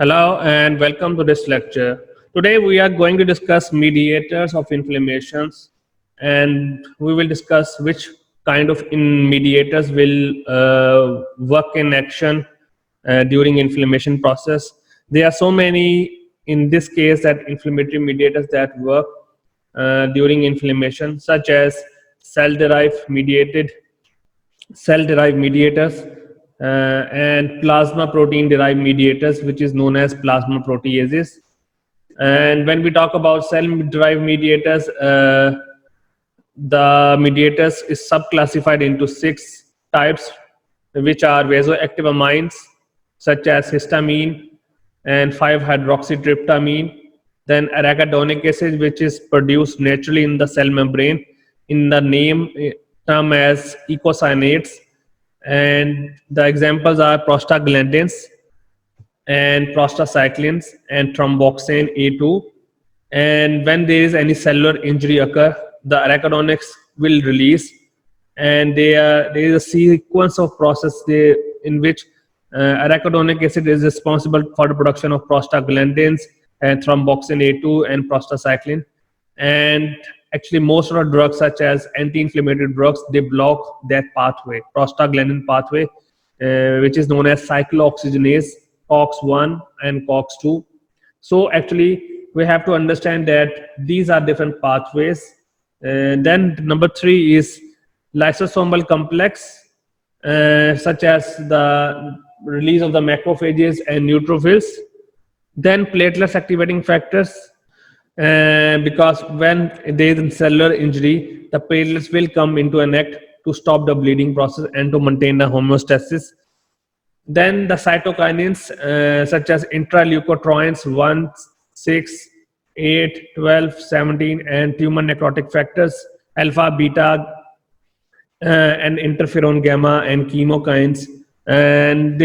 Hello and welcome to this lecture. Today we are going to discuss mediators of inflammations, and we will discuss which kind of mediators will work in action during inflammation process. There are so many in this case that inflammatory mediators that work during inflammation, such as cell-derived mediators and plasma protein derived mediators, which is known as plasma proteases. And when we talk about cell derived mediators, the mediators is subclassified into 6 types, which are vasoactive amines such as histamine and 5-hydroxytryptamine, then arachidonic acid, which is produced naturally in the cell membrane in the name term as eicosanoates, and the examples are prostaglandins and prostacyclins and thromboxane A2. And when there is any cellular injury occur, the arachidonics will release, and there is a sequence of process in which arachidonic acid is responsible for the production of prostaglandins and thromboxane A2 and prostacyclin. And actually most of the drugs, such as anti-inflammatory drugs, they block that pathway, prostaglandin pathway, which is known as cyclooxygenase COX-1 and COX-2. So actually we have to understand that these are different pathways. Then number 3 is lysosomal complex, such as the release of the macrophages and neutrophils. Then platelets activating factors, because when there is cellular injury, the platelets will come into an act to stop the bleeding process and to maintain the homeostasis. Then the cytokinins, such as intraleukotrienes 1, 6, 8, 12, 17, and tumor necrotic factors, alpha, beta, and interferon gamma and chemokines. And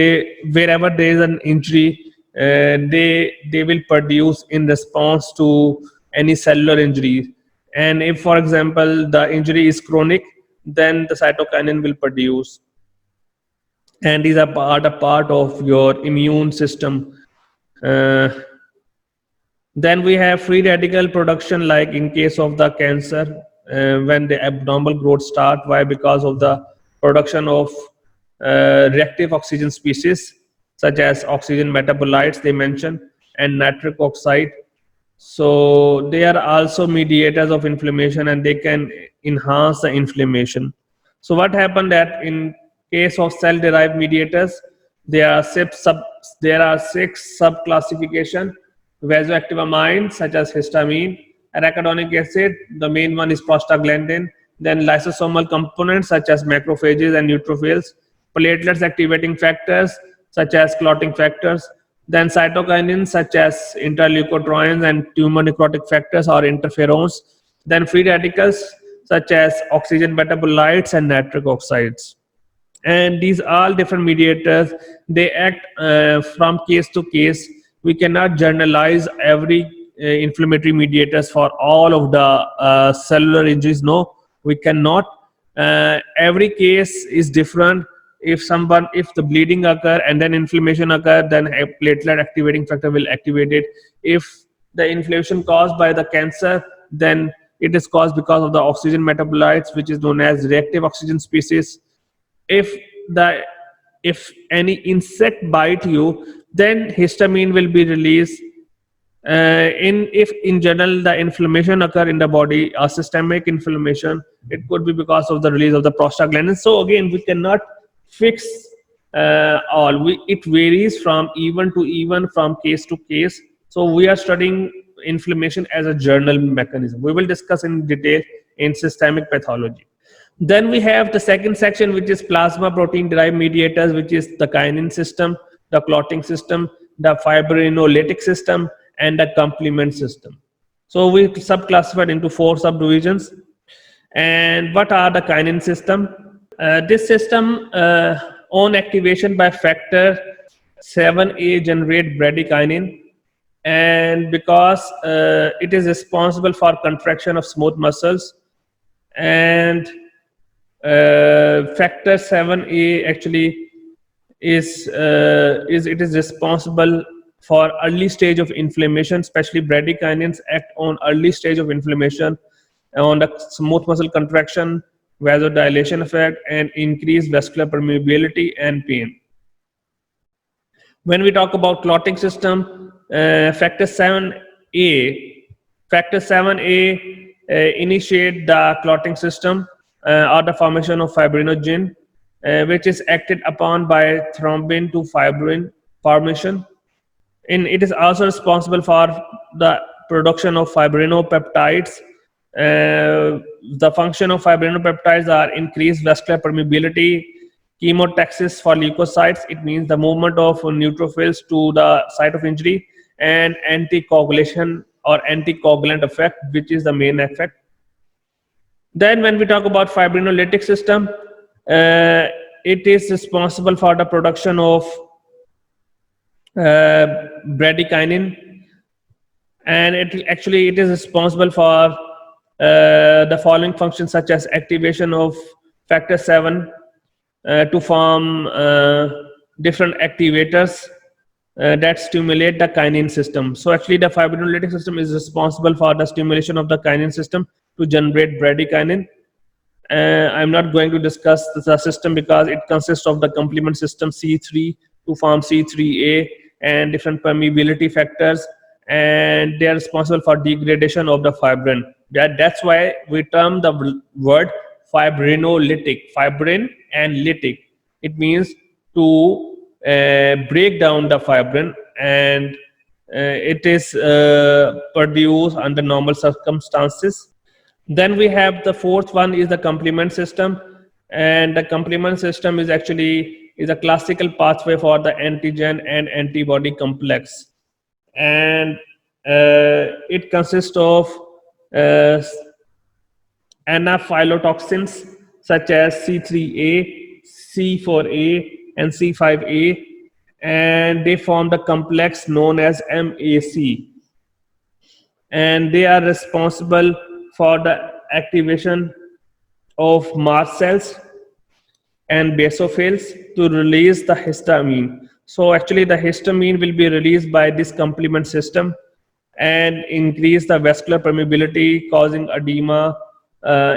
wherever there is an injury, they will produce in response to any cellular injury. And if, for example, the injury is chronic, then the cytokinin will produce, and these are a part of your immune system. Then we have free radical production, like in case of the cancer, when the abnormal growth start. Why? Because of the production of reactive oxygen species, such as oxygen metabolites they mention, and nitric oxide. So they are also mediators of inflammation, and they can enhance the inflammation. So what happened that in case of cell derived mediators, there are 6 sub classification: vasoactive amines such as histamine, arachidonic acid, the main one is prostaglandin, then lysosomal components such as macrophages and neutrophils, platelets activating factors such as clotting factors, then cytokinins such as interleukotrienes and tumor necrotic factors or interferons, then free radicals such as oxygen metabolites and nitric oxides. And these all different mediators, they act from case to case. We cannot generalize every inflammatory mediators for all of the cellular injuries. No, we cannot. Every case is different. If the bleeding occur and then inflammation occur, then a platelet activating factor will activate it. If the inflammation caused by the cancer, then it is caused because of the oxygen metabolites, which is known as reactive oxygen species. If any insect bite you, then histamine will be released. If in general the inflammation occur in the body, a systemic inflammation, it could be because of the release of the prostaglandin. So again, we cannot fix all. It varies from even to even, from case to case. So we are studying inflammation as a journal mechanism. We will discuss in detail in systemic pathology. Then we have the second section, which is plasma protein derived mediators, which is the kinin system, the clotting system, the fibrinolytic system, and the complement system. So we subclassified into 4 subdivisions. And what are the kinin system? This system on activation by factor 7A generate bradykinin, and because it is responsible for contraction of smooth muscles, and factor 7A actually is responsible for early stage of inflammation, especially bradykinins act on early stage of inflammation, on the smooth muscle contraction, vasodilation effect, and increased vascular permeability and pain. When we talk about clotting system, factor 7A, initiate the clotting system or the formation of fibrinogen, which is acted upon by thrombin to fibrin formation. It is also responsible for the production of fibrinopeptides. The function of fibrinopeptides are increased vascular permeability, chemotaxis for leukocytes, it means the movement of neutrophils to the site of injury, and anticoagulation or anticoagulant effect, which is the main effect. Then when we talk about fibrinolytic system, it is responsible for the production of bradykinin, and it is responsible for the following functions such as activation of factor 7 to form different activators that stimulate the kinin system. So actually the fibrinolytic system is responsible for the stimulation of the kinin system to generate bradykinin. I'm not going to discuss the system because it consists of the complement system C3 to form C3A and different permeability factors, and they are responsible for degradation of the fibrin. That's why we term the word fibrinolytic, fibrin and lytic. It means to break down the fibrin, and it is produced under normal circumstances. Then we have the fourth one is the complement system, and the complement system is actually a classical pathway for the antigen and antibody complex, and it consists of anaphylotoxins such as C3A, C4A, and C5A, and they form the complex known as MAC, and they are responsible for the activation of mast cells and basophils to release the histamine. So actually the histamine will be released by this complement system and increase the vascular permeability, causing edema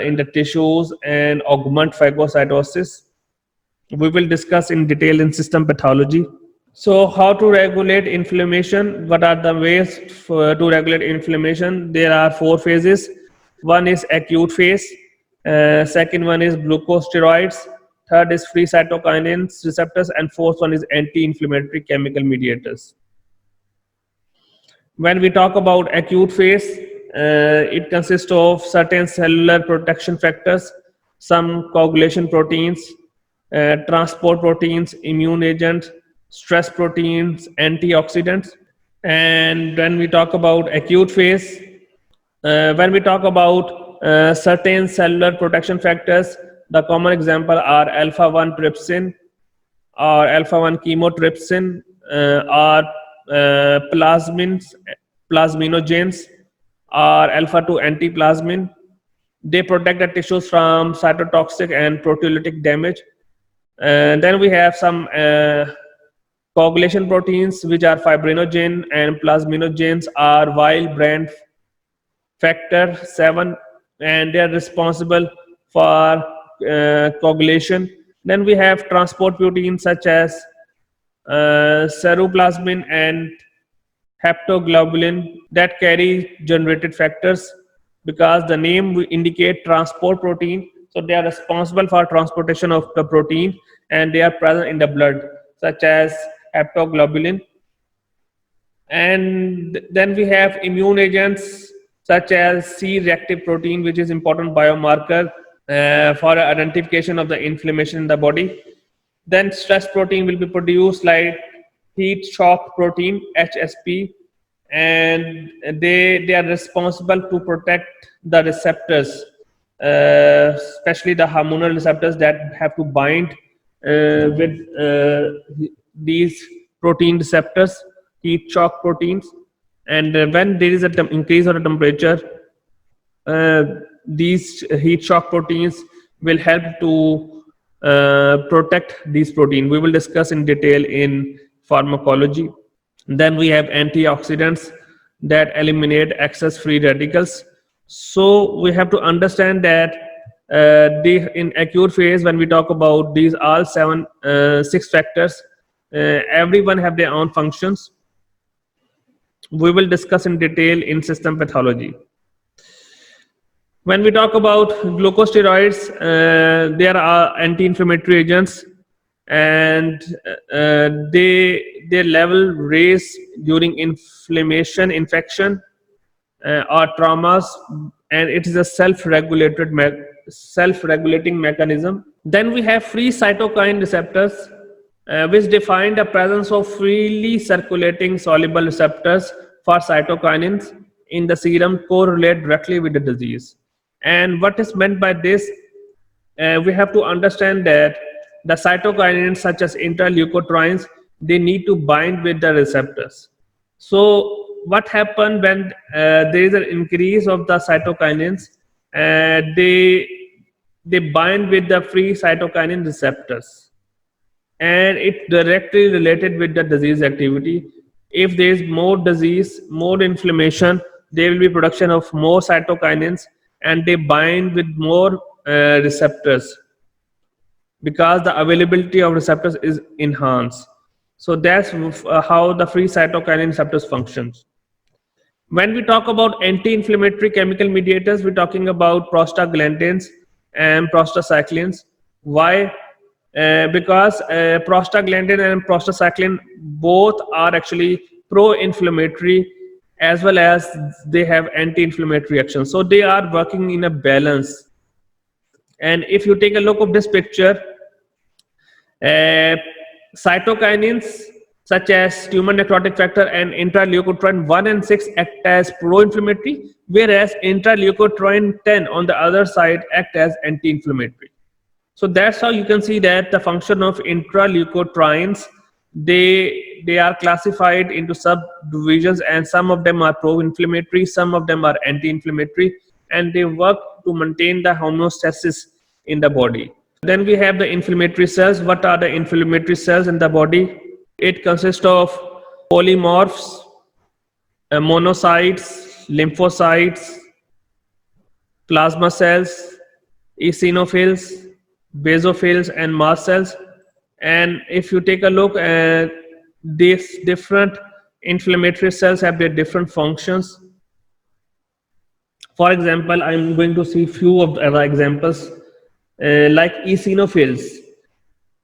in the tissues and augment phagocytosis. We will discuss in detail in system pathology. So how to regulate inflammation? What are the ways to regulate inflammation? There are 4 phases. One is acute phase, second one is glucosteroids, third is free cytokinins receptors, and fourth one is anti-inflammatory chemical mediators. When we talk about acute phase, it consists of certain cellular protection factors, some coagulation proteins, transport proteins, immune agents, stress proteins, antioxidants. And when we talk about acute phase, when we talk about certain cellular protection factors, the common example are alpha-1 trypsin or alpha-1 chymotrypsin or plasminogens or alpha-2 antiplasmin. They protect the tissues from cytotoxic and proteolytic damage. Then we have some coagulation proteins, which are fibrinogen and plasminogens are WILLBRAND factor 7, and they are responsible for coagulation. Then we have transport proteins such as ceruloplasmin and haptoglobin that carry generated factors, because the name will indicate transport protein. So they are responsible for transportation of the protein, and they are present in the blood, such as haptoglobin. And then we have immune agents such as C-reactive protein, which is important biomarker for identification of the inflammation in the body. Then stress protein will be produced like heat shock protein, HSP, and they are responsible to protect the receptors, especially the hormonal receptors that have to bind with these protein receptors, heat shock proteins. And when there is an increase of the temperature, these heat shock proteins will help to protect these proteins. We will discuss in detail in pharmacology. Then we have antioxidants that eliminate excess free radicals. So we have to understand that in acute phase, when we talk about these all six factors, everyone have their own functions. We will discuss in detail in system pathology. When we talk about glucosteroids, there are anti-inflammatory agents, and their level raise during inflammation, infection, or traumas, and it is a self-regulating mechanism. Then we have free cytokine receptors, which define the presence of freely circulating soluble receptors for cytokinins in the serum correlate directly with the disease. And what is meant by this? We have to understand that the cytokinins such as interleukotrienes, they need to bind with the receptors. So what happens when there is an increase of the cytokinins? They bind with the free cytokinin receptors, and it directly related with the disease activity. If there is more disease, more inflammation, there will be production of more cytokinins, and they bind with more receptors, because the availability of receptors is enhanced. So that's how the free cytokinin receptors functions. When we talk about anti-inflammatory chemical mediators, we're talking about prostaglandins and prostacyclins. Why? Because prostaglandin and prostacyclin both are actually pro-inflammatory, as well as they have anti-inflammatory action. So they are working in a balance. And if you take a look at this picture, cytokinins such as tumor necrotic factor and interleukotrien 1 and 6 act as pro-inflammatory, whereas interleukotrien 10 on the other side act as anti-inflammatory. So that's how you can see that the function of interleukotrienes, they are classified into subdivisions, and some of them are pro-inflammatory, some of them are anti-inflammatory, and they work to maintain the homeostasis in the body. Then we have the inflammatory cells. What are the inflammatory cells in the body? It consists of polymorphs, monocytes, lymphocytes, plasma cells, eosinophils, basophils, and mast cells. And if you take a look at these different inflammatory cells have their different functions. For example, I'm going to see few of the examples, like eosinophils.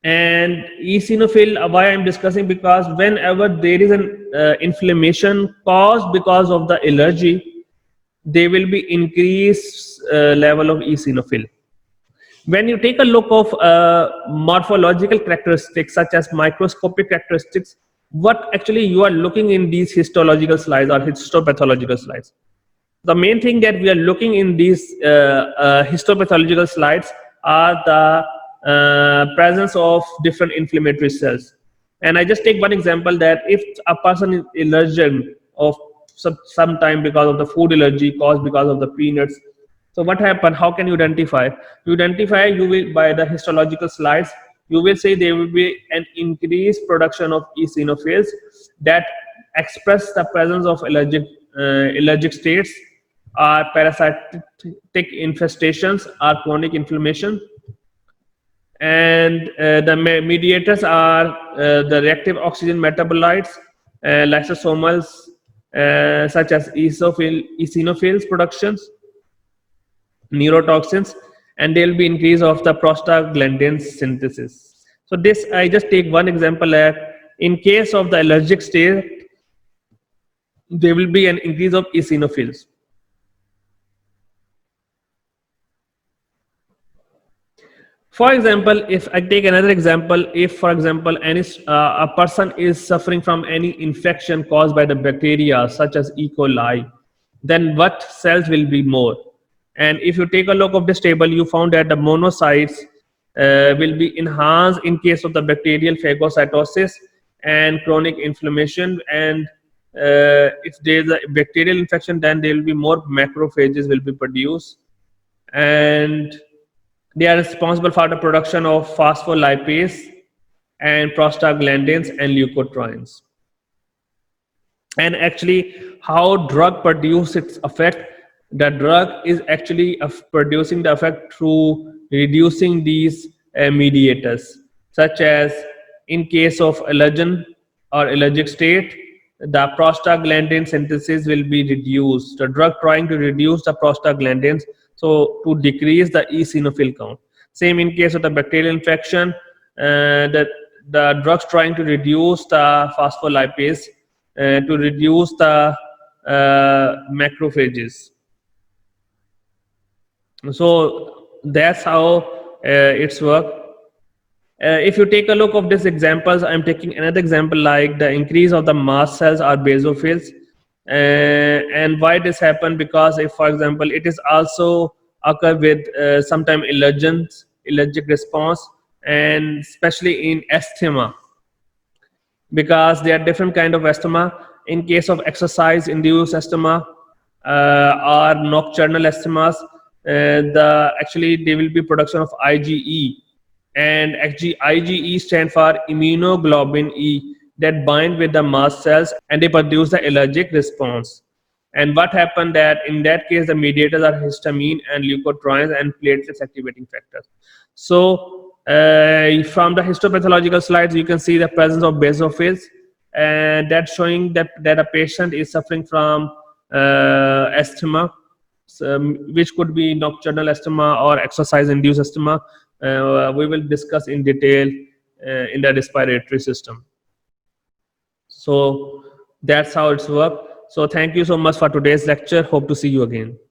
And eosinophil, why I'm discussing, because whenever there is an inflammation caused because of the allergy, there will be increased level of eosinophil. When you take a look of morphological characteristics such as microscopic characteristics, what actually you are looking in these histological slides or histopathological slides? The main thing that we are looking in these histopathological slides are the presence of different inflammatory cells. And I just take one example, that if a person is allergic of some time because of the food allergy caused because of the peanuts, so what happened? How can you identify? You identify, you will, by the histological slides, you will say there will be an increased production of eosinophils that express the presence of allergic states, or parasitic infestations, or chronic inflammation. And the mediators are the reactive oxygen metabolites, lysosomals, such as eosinophils productions, neurotoxins, and there will be increase of the prostaglandins synthesis. So this, I just take one example, that in case of the allergic state, there will be an increase of eosinophils. For example, if I take another example, if for example a person is suffering from any infection caused by the bacteria such as E. coli, then what cells will be more? And if you take a look of this table, you found that the monocytes will be enhanced in case of the bacterial phagocytosis and chronic inflammation. And if there is a bacterial infection, then there will be more macrophages will be produced, and they are responsible for the production of phospholipase and prostaglandins and leukotrienes. And actually how drug produce its effect, the drug is actually producing the effect through reducing these mediators, such as in case of allergen or allergic state, the prostaglandin synthesis will be reduced, the drug trying to reduce the prostaglandins, so to decrease the eosinophil count. Same in case of the bacterial infection, the drugs trying to reduce the phospholipase, to reduce the macrophages. So that's how it's work. If you take a look of these examples, I'm taking another example like the increase of the mast cells or basophils. And why this happen? Because if, for example, it is also occur with sometime allergic response, and especially in asthma, because there are different kind of asthma. In case of exercise induced asthma or nocturnal asthmas, actually there will be production of IgE, and actually IgE stand for immunoglobulin E, that bind with the mast cells and they produce the allergic response. And what happened that in that case the mediators are histamine and leukotrienes and platelets activating factors. So from the histopathological slides you can see the presence of basophils, and that's showing that a patient is suffering from asthma, which could be nocturnal asthma or exercise induced asthma. We will discuss in detail in the respiratory system. So that's how it's work. So thank you so much for today's lecture. Hope to see you again.